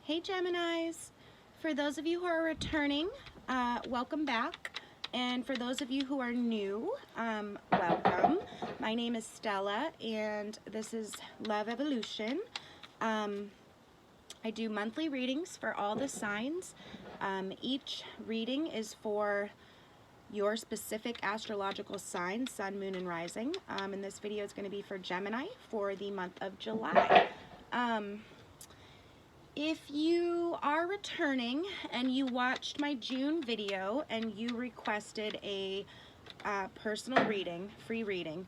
Hey Geminis, for those of you who are returning, welcome back. And for those of you who are new, welcome. My name is Stella and this is Love Evolution. I do monthly readings for all the signs. Each reading is for your specific astrological sign, sun, moon, and rising. And this video is going to be for Gemini for the month of July. If you are returning and you watched my June video and you requested a personal reading, free reading,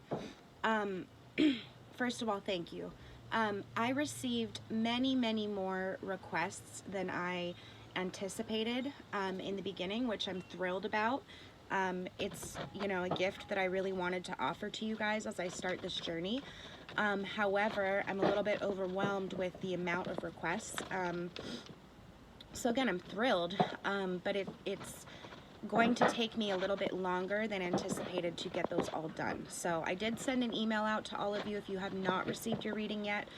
first of all, thank you. I received many more requests than I anticipated in the beginning, which I'm thrilled about. It's, a gift that I really wanted to offer to you guys as I start this journey. However, I'm a little bit overwhelmed with the amount of requests. So again, I'm thrilled, but it's going to take me a little bit longer than anticipated to get those all done. So I did send an email out to all of you if you have not received your reading yet.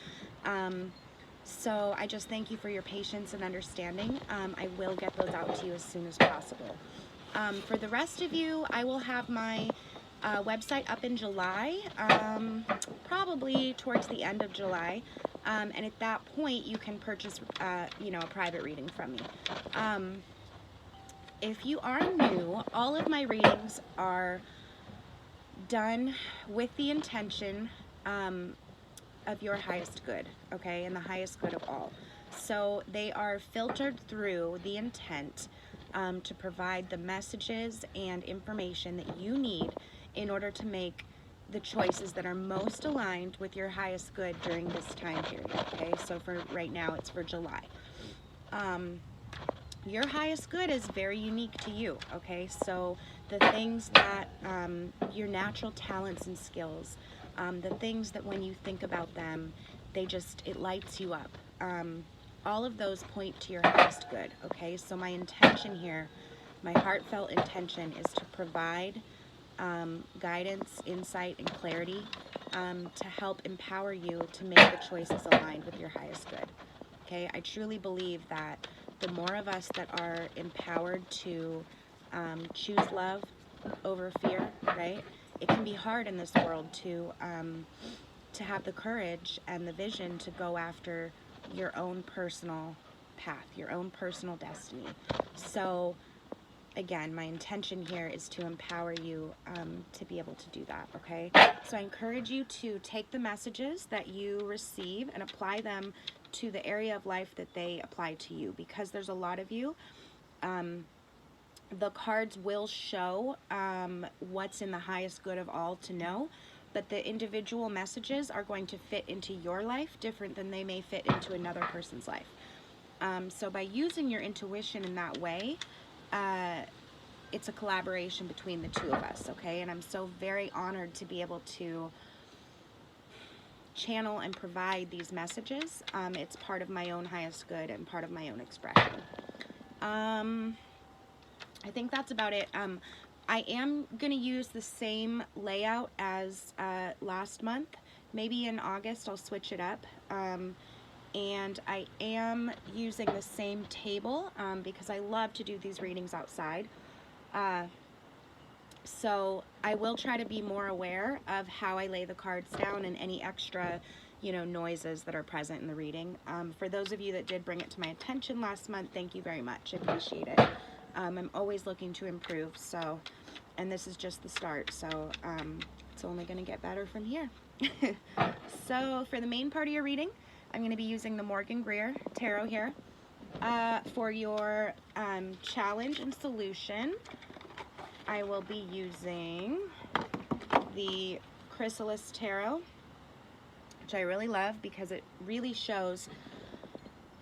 So I just thank you for your patience and understanding. I will get those out to you as soon as possible. For the rest of you, I will have my website up in July, probably towards the end of July, and at that point you can purchase a private reading from me. If you are new, all of my readings are done with the intention of your highest good, okay, and the highest good of all. So they are filtered through the intent to provide the messages and information that you need in order to make the choices that are most aligned with your highest good during this time period, okay? So for right now, it's for July. Your highest good is very unique to you, okay? So the things that, your natural talents and skills, the things that when you think about them, it lights you up. All of those point to your highest good, okay? So my intention here, my heartfelt intention is to provide guidance, insight, and clarity to help empower you to make the choices aligned with your highest good. Okay, I truly believe that the more of us that are empowered to choose love over fear, right? It can be hard in this world to have the courage and the vision to go after your own personal path, your own personal destiny. So again, my intention here is to empower you to be able to do that, okay? So I encourage you to take the messages that you receive and apply them to the area of life that they apply to you, because there's a lot of you. The cards will show what's in the highest good of all to know, but the individual messages are going to fit into your life different than they may fit into another person's life. So by using your intuition in that way, it's a collaboration between the two of us, okay? And I'm so very honored to be able to channel and provide these messages. It's part of my own highest good and part of my own expression. I think that's about it. I am going to use the same layout as last month. Maybe in August I'll switch it up. And I am using the same table because I love to do these readings outside. So I will try to be more aware of how I lay the cards down and any extra, noises that are present in the reading. For those of you that did bring it to my attention last month, thank you very much. I appreciate it. I'm always looking to improve, and this is just the start, so it's only going to get better from here. So for the main part of your reading, I'm going to be using the Morgan Greer Tarot here. For your challenge and solution, I will be using the Chrysalis Tarot, which I really love because it really shows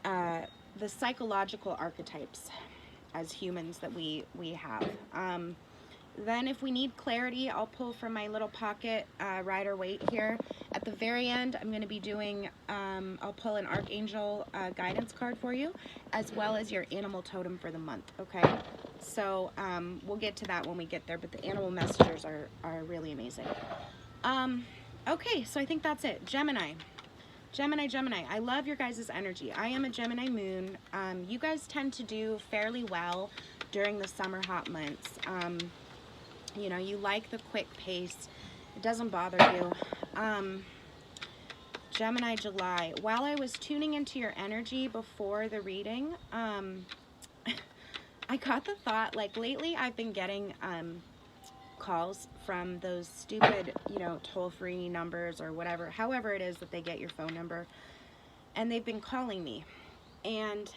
the psychological archetypes as humans that we have. Then if we need clarity, I'll pull from my little pocket Rider-Waite here. At the very end, I'm going to be doing, I'll pull an Archangel guidance card for you, as well as your animal totem for the month, okay? So we'll get to that when we get there, but the animal messengers are really amazing. Okay, so I think that's it. Gemini, Gemini, I love your guys' energy. I am a Gemini moon. You guys tend to do fairly well during the summer hot months. You know, you like the quick pace. It doesn't bother you. Gemini, July. While I was tuning into your energy before the reading, I got the thought, like, lately I've been getting calls from those stupid, you know, toll-free numbers or whatever, however it is that they get your phone number, and they've been calling me, and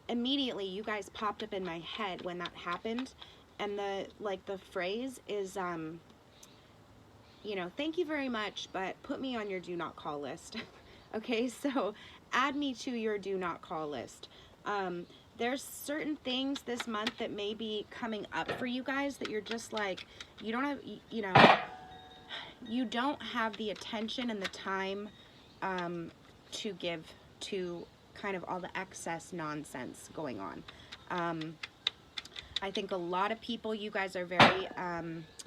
immediately you guys popped up in my head when that happened, and the phrase is, you know, thank you very much, but put me on your do not call list. Okay, so add me to your do not call list. There's certain things this month that may be coming up for you guys that you're just like, you don't have, you know, you don't have the attention and the time to give to kind of all the excess nonsense going on. I think a lot of people, you guys are very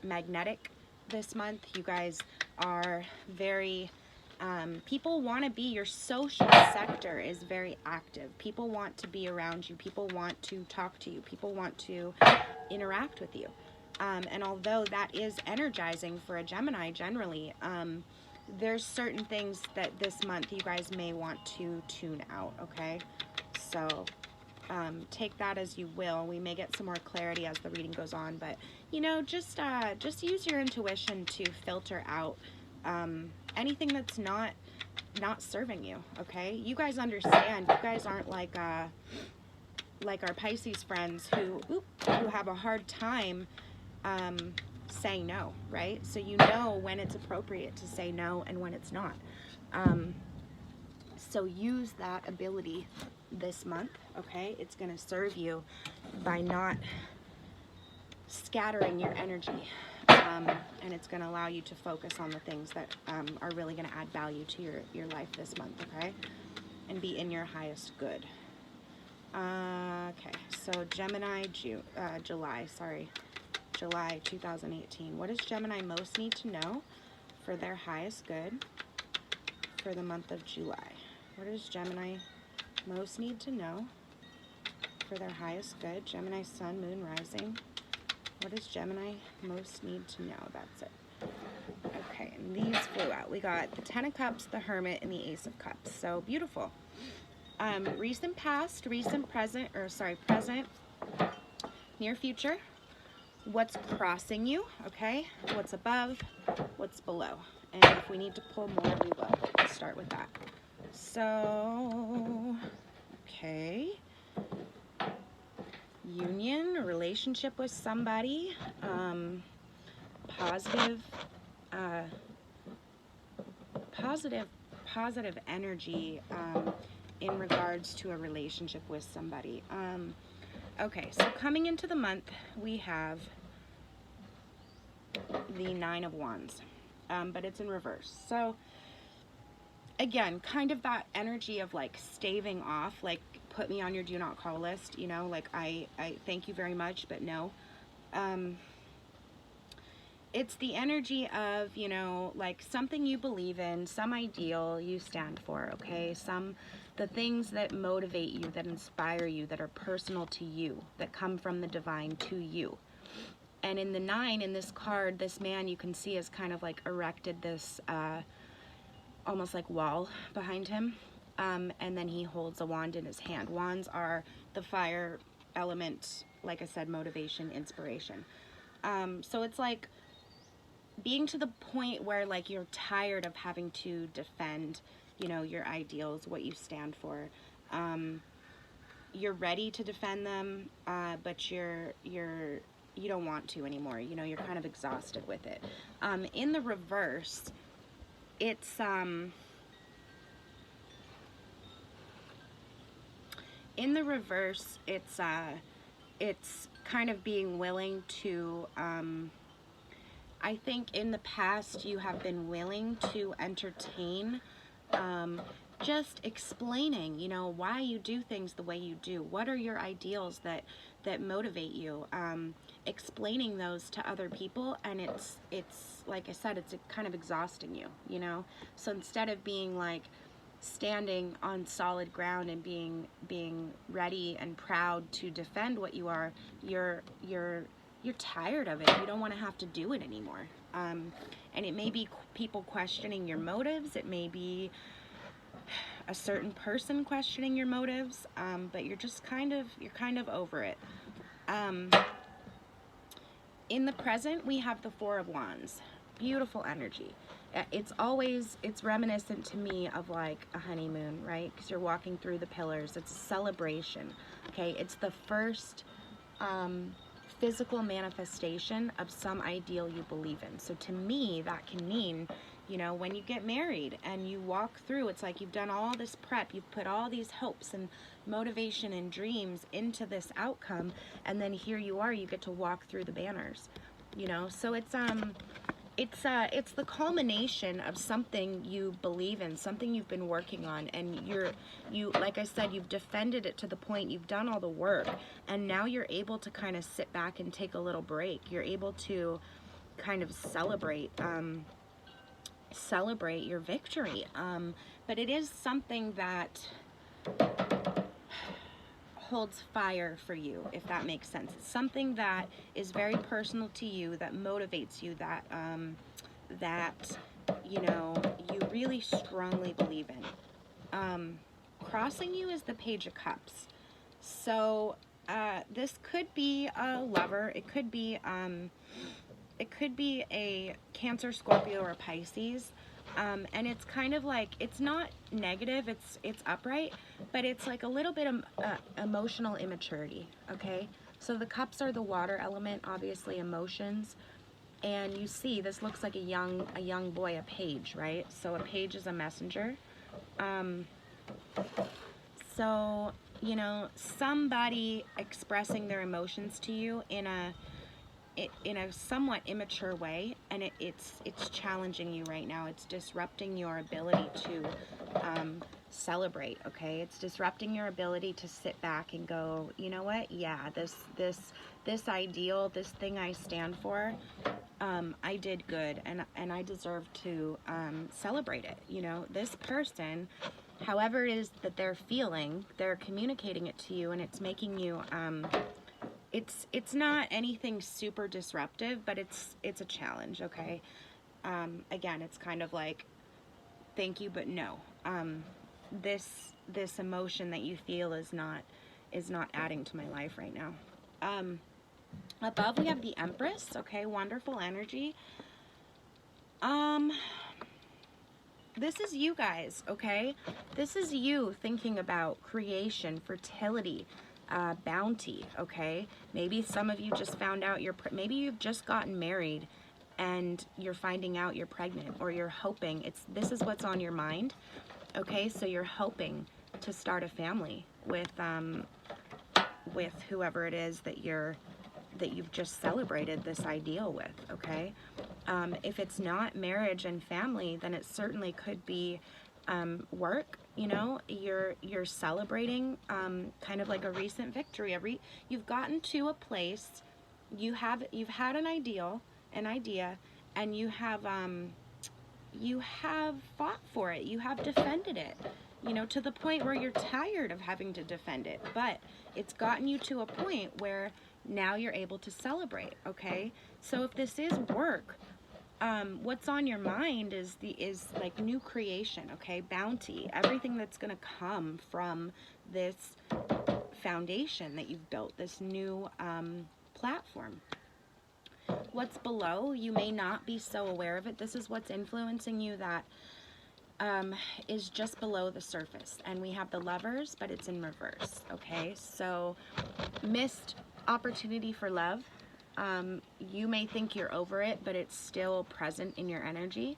magnetic this month. You guys are very, people want to be, your social sector is very active. People want to be around you. People want to talk to you. People want to interact with you. And although that is energizing for a Gemini generally, there's certain things that this month you guys may want to tune out, okay? So take that as you will. We may get some more clarity as the reading goes on, but you know, just use your intuition to filter out anything that's not serving you, okay? You guys understand. You guys aren't like our Pisces friends who have a hard time saying no, right? So you know when it's appropriate to say no and when it's not. So use that ability this month, okay? It's going to serve you by not scattering your energy, and it's going to allow you to focus on the things that are really going to add value to your life this month, okay? And be in your highest good. Okay, so Gemini, July 2018. What does Gemini most need to know for their highest good for the month of July? What does Gemini most need to know for their highest good? Gemini, Sun, Moon, Rising. What does Gemini most need to know? That's it. Okay, and these flew out. We got the Ten of Cups, the Hermit, and the Ace of Cups. So beautiful. Recent past, recent present, present, near future. What's crossing you, okay? What's above, what's below. And if we need to pull more, we will. Let's start with that. So, okay. Union, a relationship with somebody, positive energy in regards to a relationship with somebody. Okay, so coming into the month, we have the Nine of Wands, but it's in reverse. So again, kind of that energy of like staving off, like put me on your do not call list, you know, like I thank you very much, but no. It's the energy of, you know, like something you believe in, some ideal you stand for, okay? The things that motivate you, that inspire you, that are personal to you, that come from the divine to you. And in the 9, in this card, this man you can see has kind of like erected this almost like wall behind him. And then he holds a wand in his hand. Wands are the fire element, like I said, motivation, inspiration. So it's like being to the point where like you're tired of having to defend, you know, your ideals, what you stand for. You're ready to defend them, but you don't want to anymore. You know, you're kind of exhausted with it. In the reverse, it's it's kind of being willing to, I think in the past you have been willing to entertain, just explaining, you know, why you do things the way you do. What are your ideals that motivate you? Explaining those to other people, and it's like I said, it's kind of exhausting you, you know? So instead of being like, standing on solid ground and being ready and proud to defend what you are, you're tired of it. You don't want to have to do it anymore. And it may be people questioning your motives. It may be a certain person questioning your motives, but you're kind of over it. In the present, we have the Four of Wands. Beautiful energy. It's reminiscent to me of like a honeymoon, right? Because you're walking through the pillars. It's a celebration, okay? It's the first physical manifestation of some ideal you believe in. So to me, that can mean, you know, when you get married and you walk through, it's like you've done all this prep, you've put all these hopes and motivation and dreams into this outcome, and then here you are, you get to walk through the banners, you know? So it's the culmination of something you believe in, something you've been working on, and you like I said, you've defended it to the point, you've done all the work, and now you're able to kind of sit back and take a little break. You're able to kind of celebrate your victory. But it is something that holds fire for you, if that makes sense. It's something that is very personal to you, that motivates you, that you know, you really strongly believe in. Crossing you is the Page of Cups. So this could be a lover. It could be a Cancer, Scorpio, or Pisces. And it's kind of like, it's not negative, it's upright, but it's like a little bit of emotional immaturity, okay? So the cups are the water element, obviously emotions, and you see this looks like a young boy, a page, right? So a page is a messenger. So, you know, somebody expressing their emotions to you in a somewhat immature way, and it's challenging you right now. It's disrupting your ability to celebrate, okay? It's disrupting your ability to sit back and go, you know what? Yeah, this ideal, this thing I stand for, I did good, and I deserve to celebrate it. You know, this person, however it is that they're feeling, they're communicating it to you, and it's making you it's not anything super disruptive, but it's a challenge, okay? Again, it's kind of like, thank you, but no. This emotion that you feel is not adding to my life right now. Above we have the Empress, okay? Wonderful energy. This is you guys, okay? This is you thinking about creation, fertility, bounty, okay? Maybe some of you just found out maybe you've just gotten married and you're finding out you're pregnant, or you're hoping, this is what's on your mind, okay? So you're hoping to start a family with whoever it is that you've just celebrated this ideal with, okay? If it's not marriage and family, then it certainly could be work. You know, you're celebrating kind of like a recent victory. You've gotten to a place, you've had an idea, and you have fought for it, you have defended it, you know, to the point where you're tired of having to defend it, but it's gotten you to a point where now you're able to celebrate, okay? So if this is work, what's on your mind is like new creation, okay? Bounty, everything that's going to come from this foundation that you've built, this new platform. What's below, you may not be so aware of it. This is what's influencing you that is just below the surface. And we have the Lovers, but it's in reverse, okay? So missed opportunity for love. You may think you're over it, but it's still present in your energy.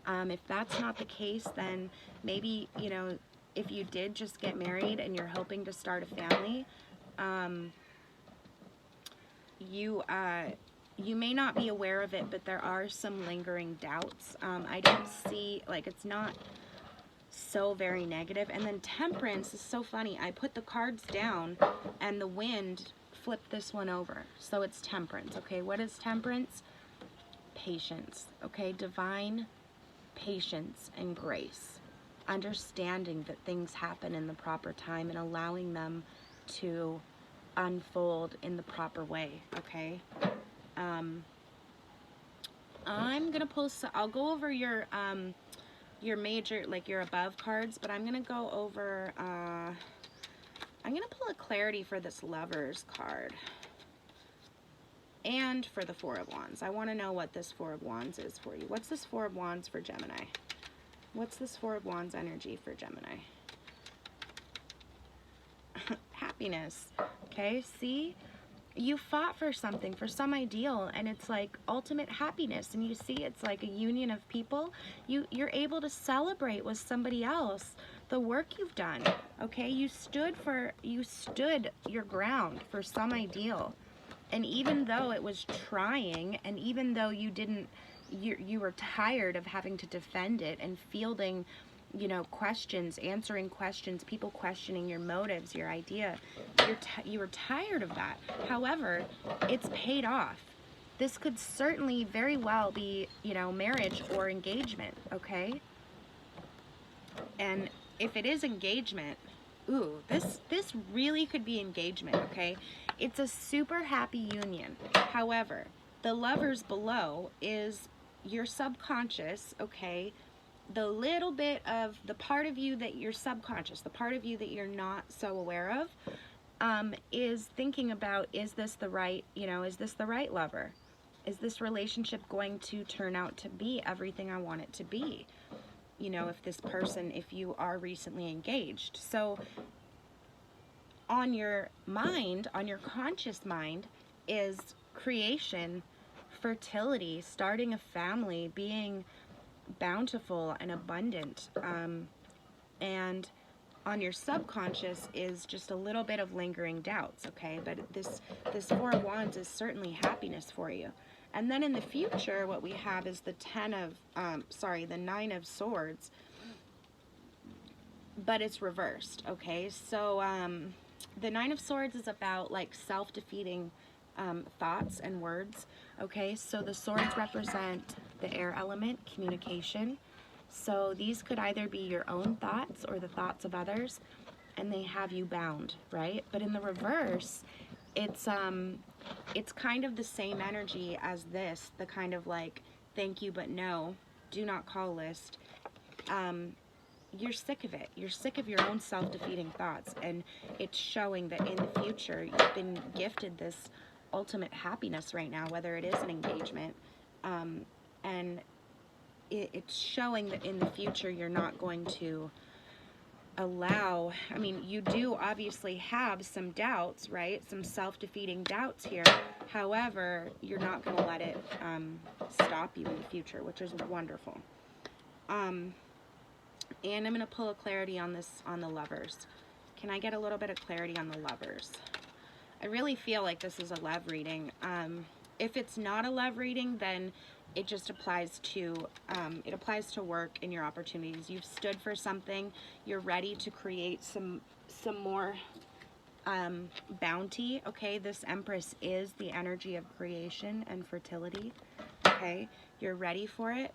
If that's not the case, then maybe, you know, if you did just get married and you're hoping to start a family, you may not be aware of it, but there are some lingering doubts. I don't see, like, it's not so very negative. And then Temperance is so funny. I put the cards down and the wind flipped this one over. So it's Temperance, okay? What is Temperance? Patience, okay? Divine patience and grace. understanding that things happen in the proper time and allowing them to unfold in the proper way, okay? I'm gonna pull, I'll go over your major, like your above cards, but I'm gonna go over, I'm gonna pull a clarity for this Lovers card and for the Four of Wands. I want to know what this Four of Wands is for you. What's this Four of Wands for Gemini? What's this Four of Wands energy for Gemini? Happiness. Okay, see? You fought for something, for some ideal, and it's like ultimate happiness. And you see, it's like a union of people. You're able to celebrate with somebody else the work you've done. Okay, you stood your ground for some ideal. And even though it was trying, and even though you were tired of having to defend it and fielding, you know, questions, answering questions, people questioning your motives, your idea, you were tired of that. However, it's paid off. This could certainly very well be, you know, marriage or engagement, okay? And if it is engagement, ooh, this really could be engagement, okay? It's a super happy union. However, the Lovers below is your subconscious, okay? The little bit of the part of you that you're subconscious, the part of you that you're not so aware of, is thinking about, is this the right, you know, is this the right lover? Is this relationship going to turn out to be everything I want it to be? You know, if you are recently engaged. So on your mind, on your conscious mind, is creation, fertility, starting a family, being bountiful and abundant. And on your subconscious is just a little bit of lingering doubts, okay? But this Four of Wands is certainly happiness for you. And then in the future, what we have is the the Nine of Swords, but it's reversed, okay? So the Nine of Swords is about like self-defeating thoughts and words, okay? So the swords represent the air element, communication. So these could either be your own thoughts or the thoughts of others, and they have you bound, right? But in the reverse, it's kind of the same energy as this, the kind of like thank you but no, do not call list. You're sick of it. You're sick of your own self-defeating thoughts, and it's showing that in the future you've been gifted this ultimate happiness right now, whether it is an engagement, and it's showing that in the future you're not going to allow, I mean, you do obviously have some doubts, right? Some self-defeating doubts here. However, you're not going to let it stop you in the future, which is wonderful. And I'm going to pull a clarity on the Lovers. Can I get a little bit of clarity on the Lovers? I really feel like this is a love reading. If it's not a love reading, then it just applies to work and your opportunities. You've stood for something. You're ready to create some more bounty. Okay, this Empress is the energy of creation and fertility. Okay, you're ready for it,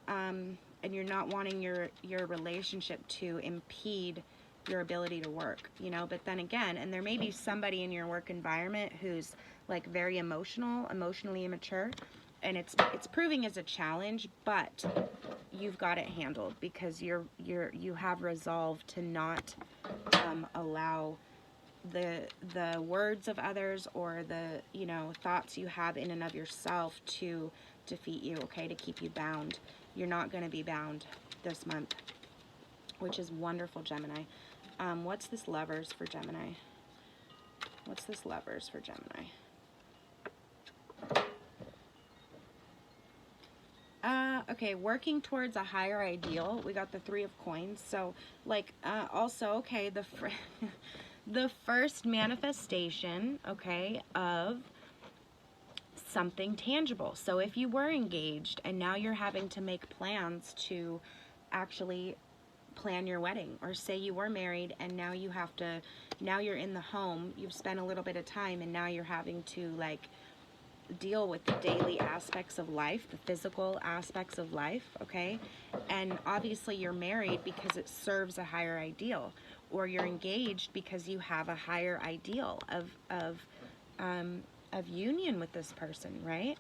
and you're not wanting your relationship to impede your ability to work, you know. But then again, and there may be somebody in your work environment who's like very emotionally immature, and it's proving as a challenge, but you've got it handled because you have resolved to not allow the words of others or the, you know, thoughts you have in and of yourself to defeat you, okay, to keep you bound. You're not going to be bound this month, which is wonderful, Gemini. What's this Lovers for Gemini? What's this Lovers for Gemini? Okay, working towards a higher ideal. We got the Three of Coins. So, like, also, okay, the first manifestation, okay, of something tangible. So if you were engaged and now you're having to make plans to actually plan your wedding, or say you were married and now you're in the home, you've spent a little bit of time and now you're having to like deal with the daily aspects of life, the physical aspects of life, okay? And obviously you're married because it serves a higher ideal, or you're engaged because you have a higher ideal of union with this person, right?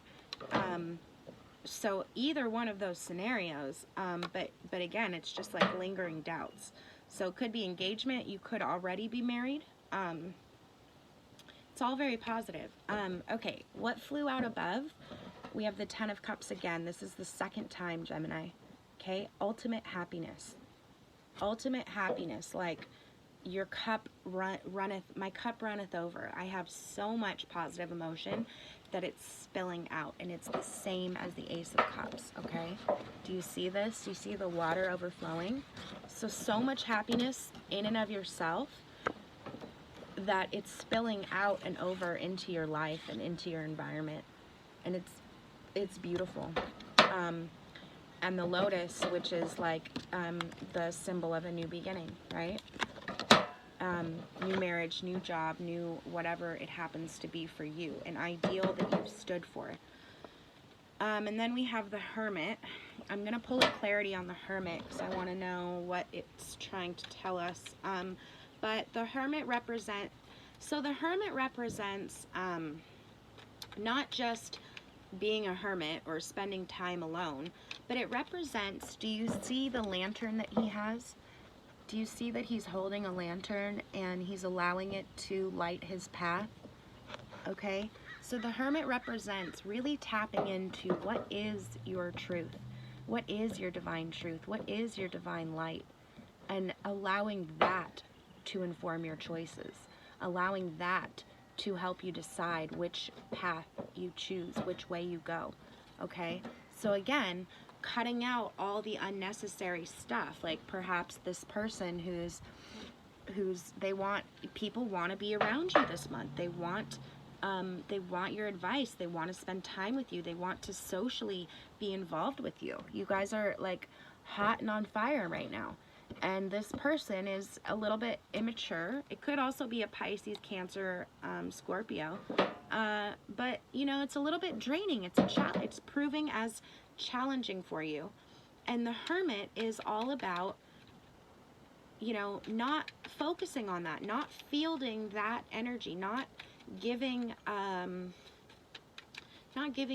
So either one of those scenarios, but again, it's just like lingering doubts. So it could be engagement, you could already be married. It's all very positive. Okay, what flew out above? We have the Ten of Cups again. This is the second time, Gemini. Okay, ultimate happiness. Ultimate happiness, like your cup runneth, my cup runneth over. I have so much positive emotion that it's spilling out, and it's the same as the Ace of Cups, okay? Do you see this? Do you see the water overflowing? So much happiness in and of yourself that it's spilling out and over into your life and into your environment, and it's beautiful. And the lotus, which is like the symbol of a new beginning, right? New marriage, new job, new whatever it happens to be for you, an ideal that you've stood for. And then we have the Hermit. I'm going to pull a clarity on the Hermit because I want to know what it's trying to tell us. But the Hermit represents not just being a hermit or spending time alone, but it represents, do you see the lantern that he has? Do you see that he's holding a lantern and he's allowing it to light his path? Okay, so the Hermit represents really tapping into what is your truth, what is your divine truth, what is your divine light, and allowing that to inform your choices, allowing that to help you decide which path you choose, which way you go, okay? So again, cutting out all the unnecessary stuff, like perhaps this person people want to be around you this month. They want your advice. They want to spend time with you. They want to socially be involved with you. You guys are like hot and on fire right now. And this person is a little bit immature. It could also be a Pisces, Cancer, Scorpio. But, you know, it's a little bit draining. It's proving as challenging for you. And the Hermit is all about, you know, not focusing on that, not fielding that energy, not giving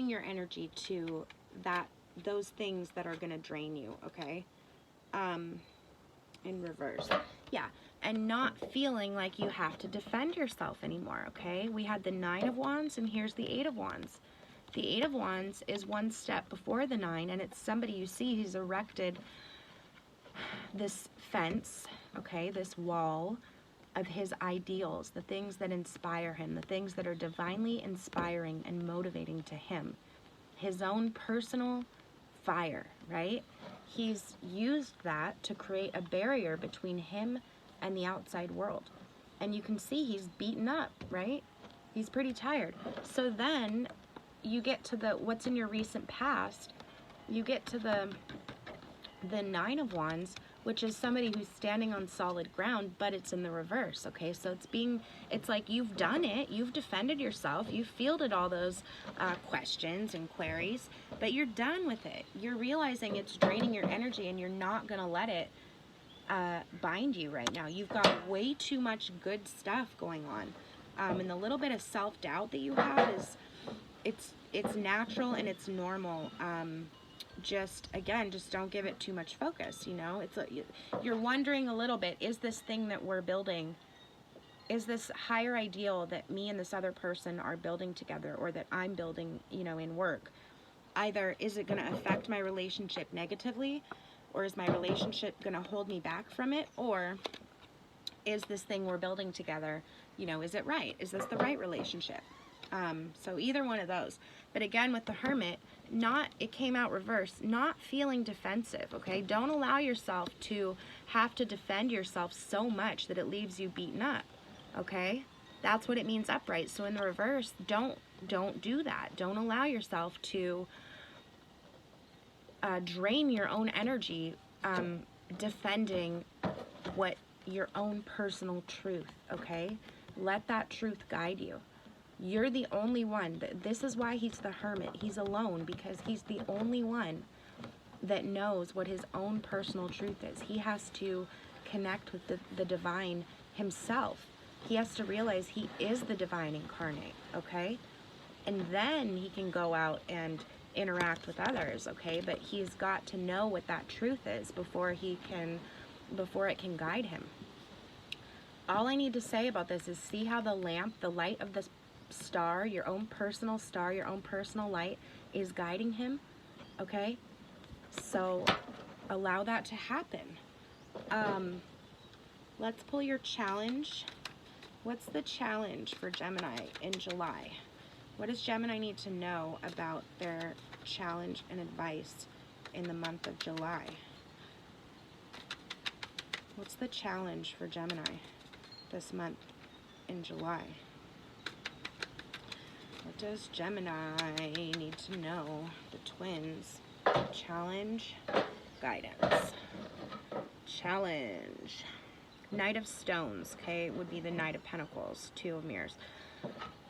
your energy to those things that are going to drain you, okay? In reverse. Yeah, and not feeling like you have to defend yourself anymore, okay? We had the Nine of Wands, and here's the Eight of Wands. The Eight of Wands is one step before the Nine, and it's somebody you see who's erected this fence, okay, this wall of his ideals, the things that inspire him, the things that are divinely inspiring and motivating to him. His own personal fire, right? He's used that to create a barrier between him and the outside world. And you can see he's beaten up, right? He's pretty tired. So then you get to what's in your recent past, you get to the Nine of Wands, which is somebody who's standing on solid ground, but it's in the reverse, okay? So it's like you've done it, you've defended yourself, you've fielded all those questions and queries, but you're done with it. You're realizing it's draining your energy, and you're not gonna let it bind you right now. You've got way too much good stuff going on. And the little bit of self-doubt that you have it's natural and it's normal. Just don't give it too much focus, you know? You're wondering a little bit, is this thing that we're building, is this higher ideal that me and this other person are building together, or that I'm building, you know, in work, either is it going to affect my relationship negatively, or is my relationship going to hold me back from it, or is this thing we're building together, you know, is it right? Is this the right relationship? So either one of those. But again, with the Hermit, it came out reverse, not feeling defensive, okay? Don't allow yourself to have to defend yourself so much that it leaves you beaten up, okay? That's what it means upright. So in the reverse, don't do that. Don't allow yourself to drain your own energy defending your own personal truth, okay? Let that truth guide you. You're the only one. This is why he's the hermit. He's alone because he's the only one that knows what his own personal truth is. He has to connect with the divine himself. He has to realize he is the divine incarnate, okay? And then he can go out and interact with others, okay? But he's got to know what that truth is before it can guide him. All I need to say about this is see how the lamp, the light of the star, your own personal star, your own personal light is guiding him, okay? So allow that to happen. Let's pull your challenge. What's the challenge for Gemini in July? What does Gemini need to know about their challenge and advice in the month of July? What's the challenge for Gemini this month in July? What does Gemini need to know? The twins. Challenge, guidance. Challenge. Knight of Stones, okay, would be the Knight of Pentacles, Two of Mirrors.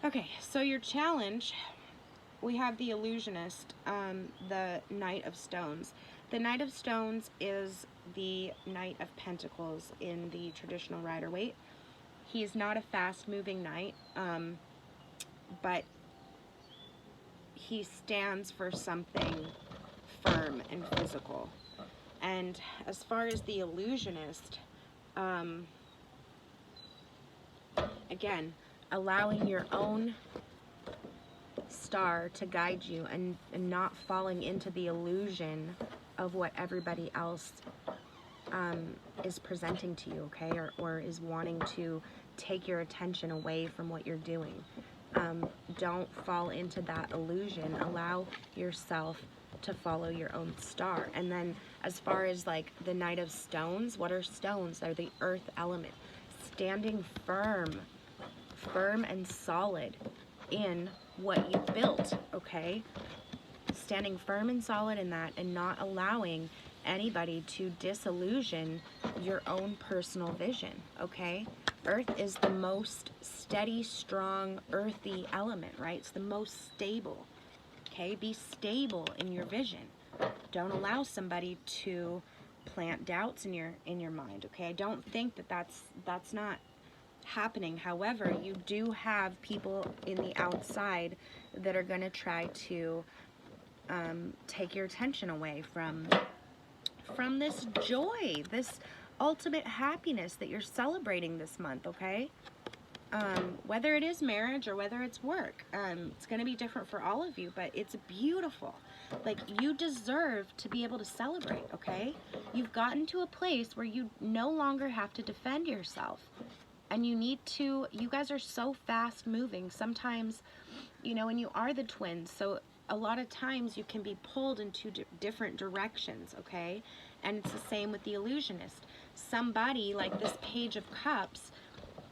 Okay, so your challenge, we have the Illusionist, the Knight of Stones. The Knight of Stones is the Knight of Pentacles in the traditional Rider-Waite. He's not a fast-moving knight, but he stands for something firm and physical. And as far as the Illusionist, again, allowing your own star to guide you and not falling into the illusion of what everybody else is presenting to you, okay, or is wanting to take your attention away from what you're doing. Don't fall into that illusion. Allow yourself to follow your own star. And then as far as like the Knight of Stones, what are stones? They're the earth element. Standing firm and solid in what you built, okay? Standing firm and solid in that and not allowing anybody to disillusion your own personal vision, okay? Earth is the most steady, strong, earthy element, right? It's the most stable, okay? Be stable in your vision. Don't allow somebody to plant doubts in your mind, okay? I don't think that that's not happening. However, you do have people in the outside that are going to try to take your attention away from this joy, this ultimate happiness that you're celebrating this month, okay? Whether it is marriage or whether it's work, it's going to be different for all of you, but it's beautiful. Like, you deserve to be able to celebrate, okay? You've gotten to a place where you no longer have to defend yourself. And you guys are so fast moving. Sometimes, and you are the twins, so a lot of times you can be pulled in two different directions, okay? And it's the same with the Illusionist. Somebody, like this Page of Cups,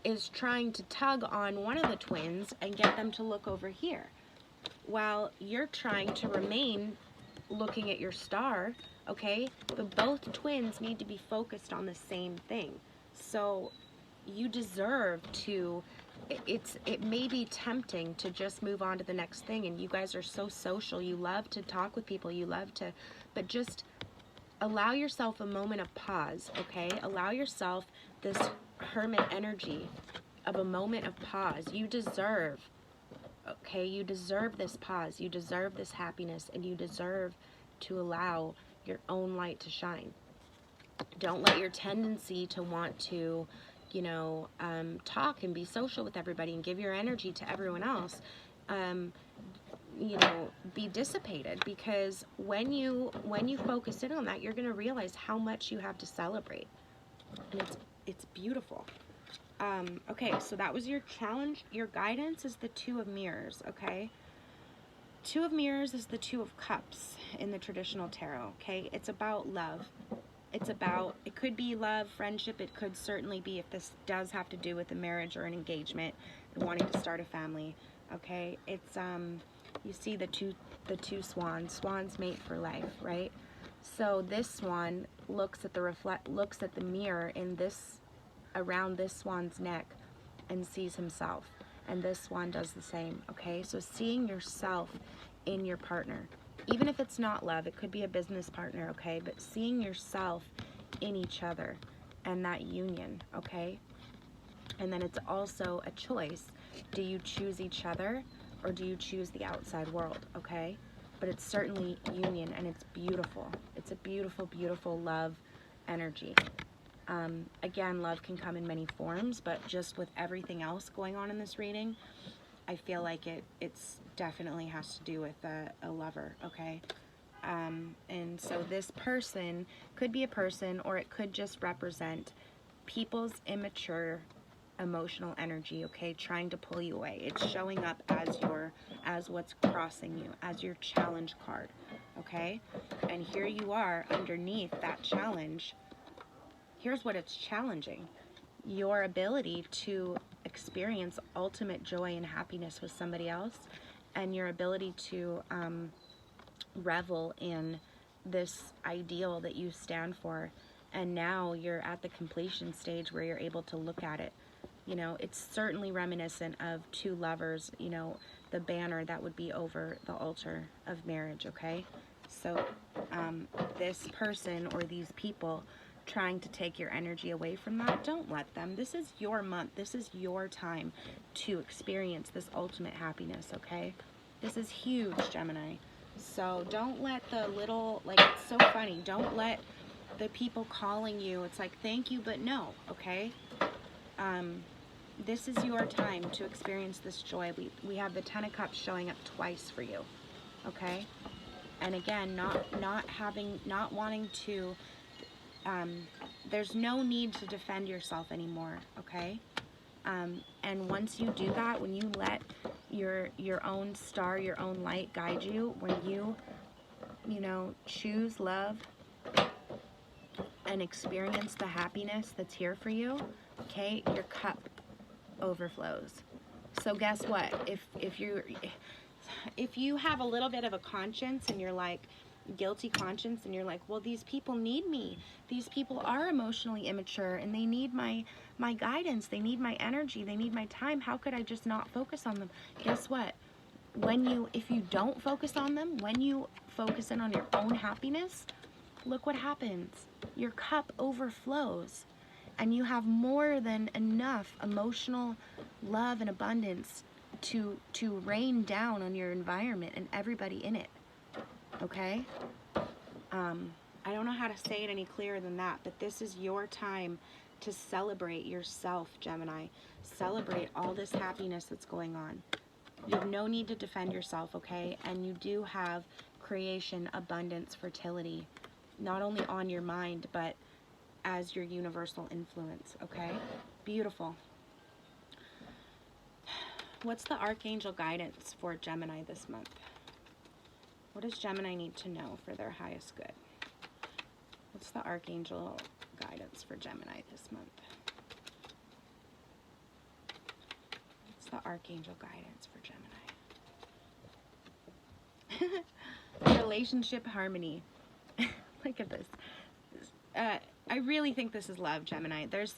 is trying to tug on one of the twins and get them to look over here, while you're trying to remain looking at your star, okay? But both twins need to be focused on the same thing. So you deserve to, it may be tempting to just move on to the next thing, and you guys are so social, you love to talk with people, but just allow yourself a moment of pause, okay? Allow yourself this hermit energy of a moment of pause. You deserve, okay? You deserve this pause, you deserve this happiness, and you deserve to allow your own light to shine. Don't let your tendency to want to talk and be social with everybody and give your energy to everyone else, be dissipated, because when you focus in on that, you're going to realize how much you have to celebrate, and it's beautiful. Okay, so that was your challenge. Your guidance is the Two of Mirrors, okay? Two of Mirrors is the Two of Cups in the traditional tarot, okay? It's about love. It could be love, friendship. It could certainly be, if this does have to do with a marriage or an engagement and wanting to start a family, okay? It's, you see the two swans mate for life, right? So this swan looks at the mirror around this swan's neck and sees himself. and this one does the same, okay? So seeing yourself in your partner, even if it's not love, it could be a business partner, okay? But seeing yourself in each other and that union, okay? And then it's also a choice. Do you choose each other or do you choose the outside world, okay? But it's certainly union, and it's beautiful. It's a beautiful, beautiful love energy. Again, love can come in many forms, but just with everything else going on in this reading, I feel like it's definitely has to do with a lover, okay? And so this person could be a person, or it could just represent people's immature emotional energy, okay, trying to pull you away. It's showing up as what's crossing you, as your challenge card, okay? And here you are underneath that challenge. Here's what it's challenging: your ability to experience ultimate joy and happiness with somebody else, and your ability to revel in this ideal that you stand for. And now you're at the completion stage where you're able to look at it. You know, it's certainly reminiscent of two lovers, you know, the banner that would be over the altar of marriage, okay? So this person or these people trying to take your energy away from that, don't let them. This is your month. This is your time to experience this ultimate happiness, okay? This is huge, Gemini. So don't let the little, like, it's so funny. Don't let the people calling you, it's like, thank you, but no, okay? This is your time to experience this joy. We have the Ten of Cups showing up twice for you, okay? And again, not wanting to, there's no need to defend yourself anymore, okay? And once you do that, when you let your own star, your own light guide you, when you know, choose love and experience the happiness that's here for you, okay, your cup overflows. So guess what? If you have a little bit of a conscience and you're like, guilty conscience, and you're like, well, these people need me. These people are emotionally immature and they need my guidance. They need my energy. They need my time. How could I just not focus on them? Guess what? If you don't focus on them, when you focus in on your own happiness, look what happens. Your cup overflows and you have more than enough emotional love and abundance to rain down on your environment and everybody in it. Okay? I don't know how to say it any clearer than that, but this is your time to celebrate yourself, Gemini. Celebrate all this happiness that's going on. You have no need to defend yourself, okay? And you do have creation, abundance, fertility, not only on your mind, but as your universal influence, okay? Beautiful. What's the Archangel guidance for Gemini this month? What does Gemini need to know for their highest good? What's the Archangel guidance for Gemini this month? What's the Archangel guidance for Gemini? Relationship harmony. Look at this. I really think this is love, Gemini. There's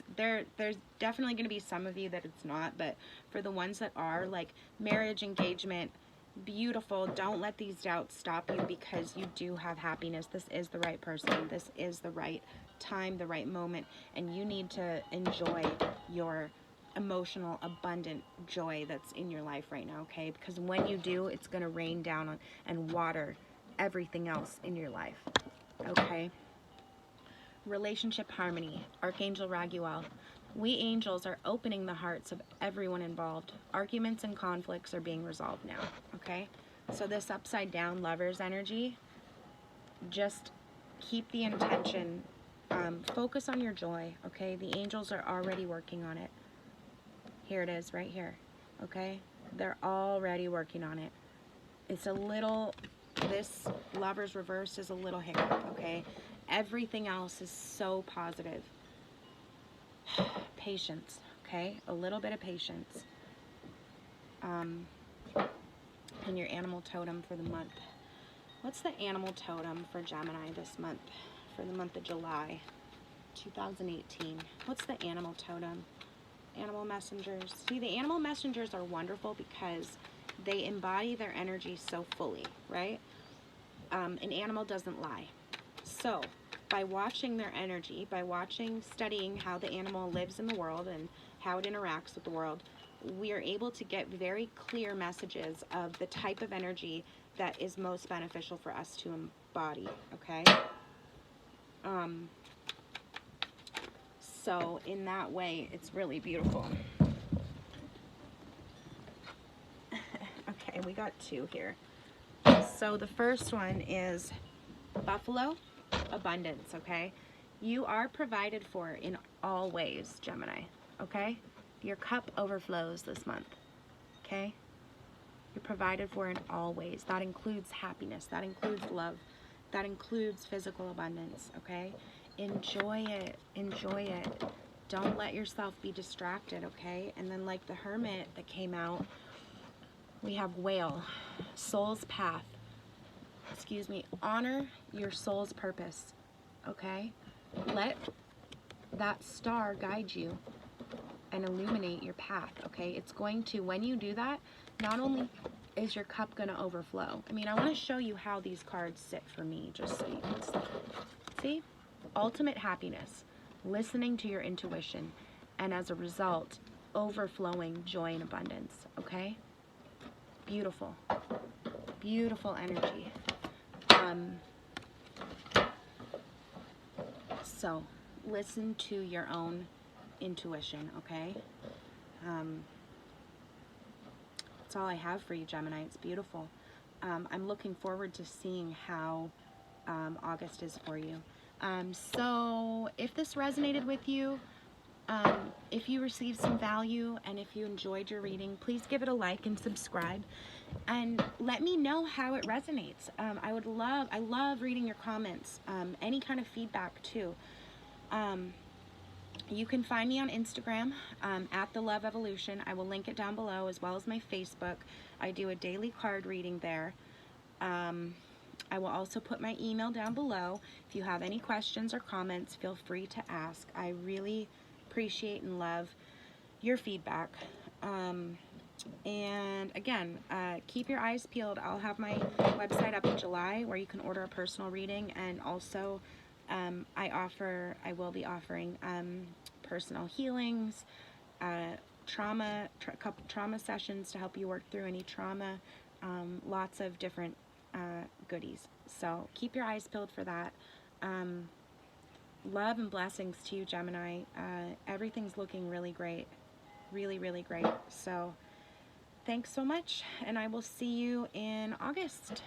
definitely going to be some of you that it's not, but for the ones that are, like, marriage, engagement, beautiful. Don't let these doubts stop you, because you do have happiness. This is the right person. This is the right time, the right moment, and you need to enjoy your emotional, abundant joy that's in your life right now, okay? Because when you do, it's going to rain down on and water everything else in your life, okay? Relationship harmony, Archangel Raguel. We angels are opening the hearts of everyone involved. Arguments and conflicts are being resolved now, okay? So this upside down lover's energy, just keep the intention, focus on your joy, okay? The angels are already working on it. Here it is, right here, okay? They're already working on it. It's a little, this lover's reverse is a little hiccup, okay? Everything else is so positive. Patience, okay? A little bit of patience. And your animal totem for the month. What's the animal totem for Gemini this month? For the month of July 2018. What's the animal totem? Animal messengers. See, the animal messengers are wonderful because they embody their energy so fully, right? An animal doesn't lie. So, by watching their energy, by studying how the animal lives in the world and how it interacts with the world, we are able to get very clear messages of the type of energy that is most beneficial for us to embody, okay? So in that way, it's really beautiful. Okay, we got two here. So the first one is Buffalo Abundance, okay? You are provided for in all ways, Gemini, okay? Your cup overflows this month, okay? You're provided for in all ways. That includes happiness. That includes love. That includes physical abundance, okay? Enjoy it. Enjoy it. Don't let yourself be distracted, okay? And then like the Hermit that came out, we have Whale, Soul's Path. Excuse me. Honor your soul's purpose, okay? Let that star guide you and illuminate your path, okay? It's going to, when you do that, not only is your cup going to overflow. I mean, I want to show you how these cards sit for me, just so you can see. See? Ultimate happiness, listening to your intuition, and as a result, overflowing joy and abundance, okay? Beautiful. Beautiful energy. So, listen to your own intuition, okay? That's all I have for you, Gemini. It's beautiful. I'm looking forward to seeing how August is for you. So if this resonated with you, if you received some value and if you enjoyed your reading, please give it a like and subscribe and let me know how it resonates. I love reading your comments, any kind of feedback too. You can find me on Instagram at The Love Evolution. I will link it down below, as well as my Facebook. I do a daily card reading there. I will also put my email down below. If you have any questions or comments, feel free to ask. I really appreciate and love your feedback. And again, keep your eyes peeled. I'll have my website up in July where you can order a personal reading, and also I will be offering personal healings, trauma sessions to help you work through any trauma, lots of different goodies. So keep your eyes peeled for that. Love and blessings to you, Gemini. Everything's looking really great. Really, really great. So thanks so much, and I will see you in August.